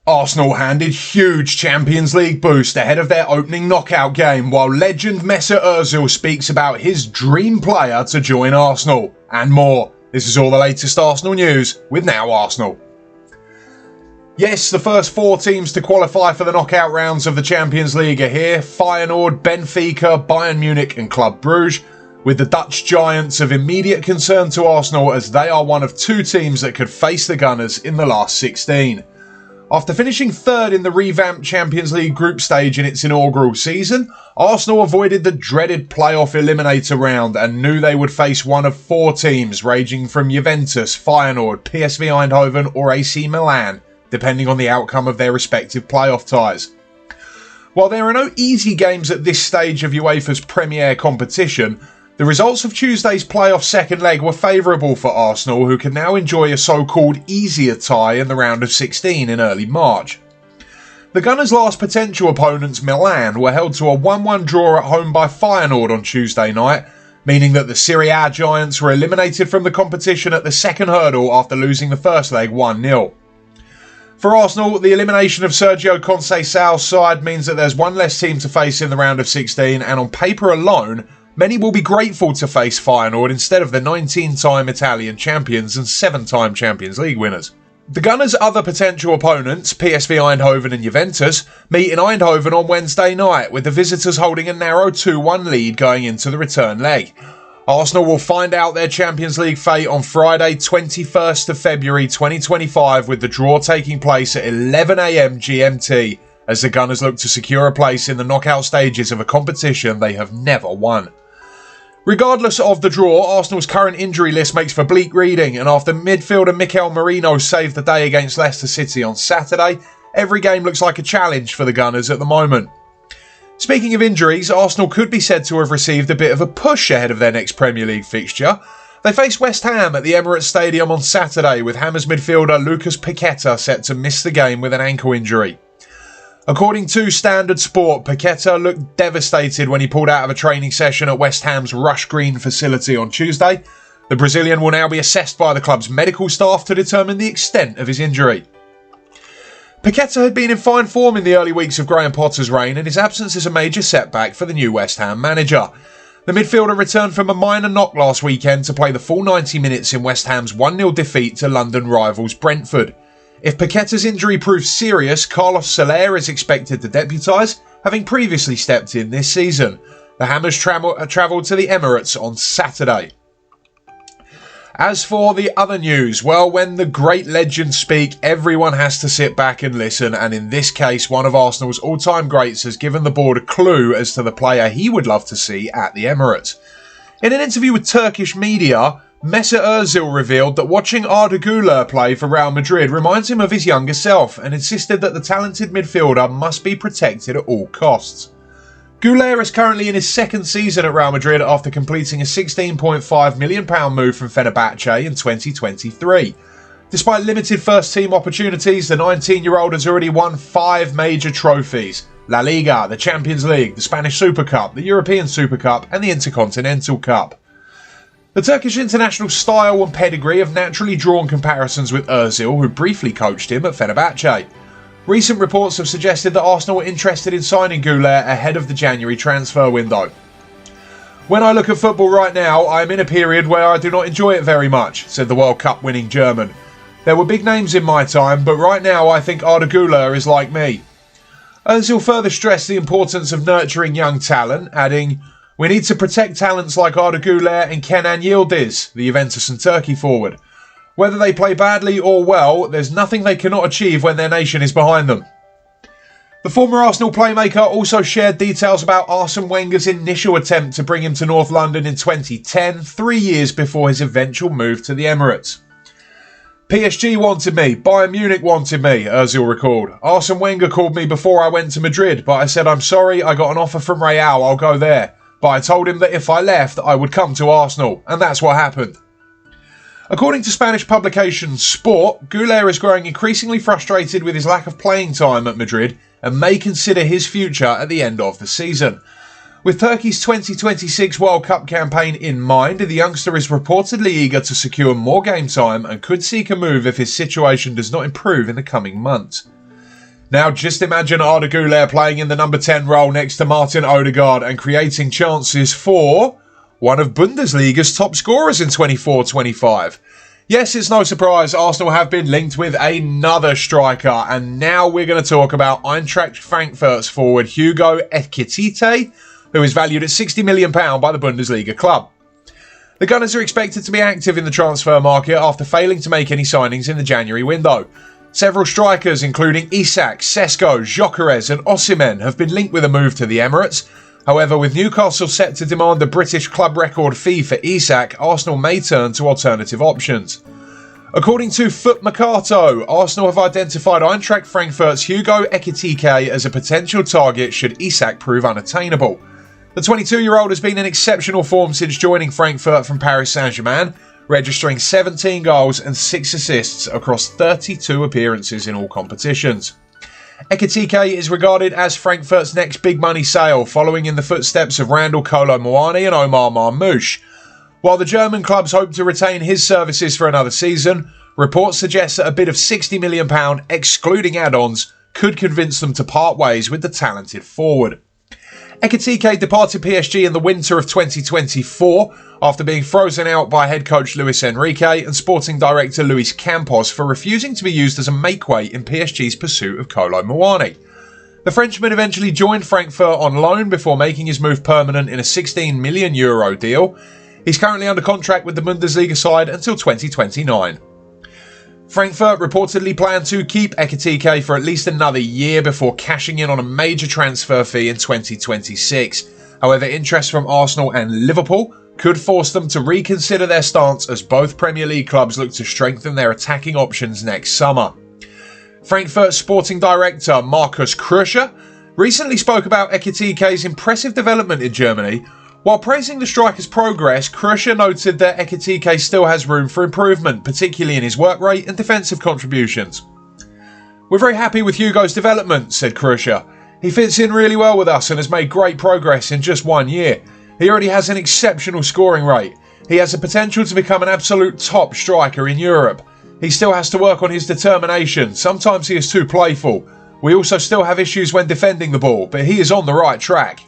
Arsenal handed huge Champions League boost ahead of their opening knockout game, while legend Mesut Ozil speaks about his dream player to join Arsenal, and more. This is all the latest Arsenal news with Now Arsenal. Yes, the first 4 teams to qualify for the knockout rounds of the Champions League are here: Feyenoord, Benfica, Bayern Munich and Club Brugge, with the Dutch giants of immediate concern to Arsenal as they are one of 2 teams that could face the Gunners in the last 16. After finishing 3rd in the revamped Champions League group stage in its inaugural season, Arsenal avoided the dreaded playoff eliminator round and knew they would face one of 4 teams ranging from Juventus, Feyenoord, PSV Eindhoven or AC Milan, depending on the outcome of their respective playoff ties. While there are no easy games at this stage of UEFA's Premier competition, the results of Tuesday's playoff second leg were favourable for Arsenal, who can now enjoy a so-called easier tie in the round of 16 in early March. The Gunners' last potential opponents, Milan, were held to a 1-1 draw at home by Feyenoord on Tuesday night, meaning that the Serie A giants were eliminated from the competition at the second hurdle after losing the first leg 1-0. For Arsenal, the elimination of Sergio Conceição's side means that there's one less team to face in the round of 16, and on paper alone, many will be grateful to face Feyenoord instead of the 19-time Italian champions and 7-time Champions League winners. The Gunners' other potential opponents, PSV Eindhoven and Juventus, meet in Eindhoven on Wednesday night, with the visitors holding a narrow 2-1 lead going into the return leg. Arsenal will find out their Champions League fate on Friday 21st of February 2025, with the draw taking place at 11 AM GMT, as the Gunners look to secure a place in the knockout stages of a competition they have never won. Regardless of the draw, Arsenal's current injury list makes for bleak reading, and after midfielder Mikel Merino saved the day against Leicester City on Saturday, every game looks like a challenge for the Gunners at the moment. Speaking of injuries, Arsenal could be said to have received a bit of a push ahead of their next Premier League fixture. They face West Ham at the Emirates Stadium on Saturday, with Hammers midfielder Lucas Paqueta set to miss the game with an ankle injury. According to Standard Sport, Paqueta looked devastated when he pulled out of a training session at West Ham's Rush Green facility on Tuesday. The Brazilian will now be assessed by the club's medical staff to determine the extent of his injury. Paqueta had been in fine form in the early weeks of Graham Potter's reign, and his absence is a major setback for the new West Ham manager. The midfielder returned from a minor knock last weekend to play the full 90 minutes in West Ham's 1-0 defeat to London rivals Brentford. If Paqueta's injury proves serious, Carlos Soler is expected to deputise, having previously stepped in this season. The Hammers travelled to the Emirates on Saturday. As for the other news, well, when the great legends speak, everyone has to sit back and listen, and in this case, one of Arsenal's all-time greats has given the board a clue as to the player he would love to see at the Emirates. In an interview with Turkish media, Mesut Ozil revealed that watching Arda Güler play for Real Madrid reminds him of his younger self, and insisted that the talented midfielder must be protected at all costs. Güler is currently in his 2nd season at Real Madrid after completing a £16.5 million move from Fenerbahce in 2023. Despite limited first-team opportunities, the 19-year-old has already won 5 major trophies: La Liga, the Champions League, the Spanish Super Cup, the European Super Cup and the Intercontinental Cup. The Turkish international's style and pedigree have naturally drawn comparisons with Ozil, who briefly coached him at Fenerbahce. Recent reports have suggested that Arsenal were interested in signing Güler ahead of the January transfer window. "When I look at football right now, I am in a period where I do not enjoy it very much," said the World Cup winning German. "There were big names in my time, but right now I think Arda Güler is like me." Ozil further stressed the importance of nurturing young talent, adding, "We need to protect talents like Arda Güler and Kenan Yildiz, the Juventus and Turkey forward. Whether they play badly or well, there's nothing they cannot achieve when their nation is behind them." The former Arsenal playmaker also shared details about Arsene Wenger's initial attempt to bring him to North London in 2010, 3 years before his eventual move to the Emirates. "PSG wanted me, Bayern Munich wanted me," Ozil recalled. "Arsene Wenger called me before I went to Madrid, but I said, I'm sorry, I got an offer from Real, I'll go there. But I told him that if I left, I would come to Arsenal, and that's what happened." According to Spanish publication Sport, Güler is growing increasingly frustrated with his lack of playing time at Madrid and may consider his future at the end of the season. With Turkey's 2026 World Cup campaign in mind, the youngster is reportedly eager to secure more game time and could seek a move if his situation does not improve in the coming months. Now just imagine Arda Güler playing in the number 10 role next to Martin Odegaard and creating chances for one of Bundesliga's top scorers in 24-25. Yes, it's no surprise Arsenal have been linked with another striker, and now we're going to talk about Eintracht Frankfurt's forward Hugo Ekitike, who is valued at £60 million by the Bundesliga club. The Gunners are expected to be active in the transfer market after failing to make any signings in the January window. Several strikers, including Isak, Sesko, Gyökeres and Osimhen, have been linked with a move to the Emirates. However, with Newcastle set to demand a British club record fee for Isak, Arsenal may turn to alternative options. According to Foot Mercato, Arsenal have identified Eintracht Frankfurt's Hugo Ekitike as a potential target should Isak prove unattainable. The 22-year-old has been in exceptional form since joining Frankfurt from Paris Saint-Germain, registering 17 goals and 6 assists across 32 appearances in all competitions. Ekitike is regarded as Frankfurt's next big money sale, following in the footsteps of Randal Kolo Muani and Omar Marmoush. While the German clubs hope to retain his services for another season, reports suggest that a bid of £60 million, excluding add-ons, could convince them to part ways with the talented forward. Ekitike departed PSG in the winter of 2024 after being frozen out by head coach Luis Enrique and sporting director Luis Campos for refusing to be used as a makeweight in PSG's pursuit of Kolo Muani. The Frenchman eventually joined Frankfurt on loan before making his move permanent in a €16 million deal. He's currently under contract with the Bundesliga side until 2029. Frankfurt reportedly plan to keep Ekitike for at least another year before cashing in on a major transfer fee in 2026. However, interest from Arsenal and Liverpool could force them to reconsider their stance as both Premier League clubs look to strengthen their attacking options next summer. Frankfurt sporting director Markus Krusche recently spoke about Ekitike's impressive development in Germany. While praising the striker's progress, Krusche noted that Ekitike still has room for improvement, particularly in his work rate and defensive contributions. "We're very happy with Hugo's development," said Krusche. "He fits in really well with us and has made great progress in just 1 year. He already has an exceptional scoring rate. He has the potential to become an absolute top striker in Europe. He still has to work on his determination. Sometimes he is too playful. We also still have issues when defending the ball, but he is on the right track."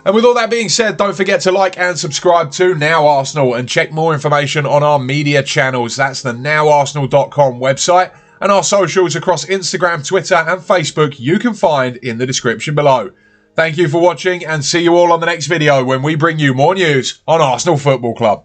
And with all that being said, don't forget to like and subscribe to Now Arsenal and check more information on our media channels. That's the NowArsenal.com website, and our socials across Instagram, Twitter and Facebook you can find in the description below. Thank you for watching, and see you all on the next video when we bring you more news on Arsenal Football Club.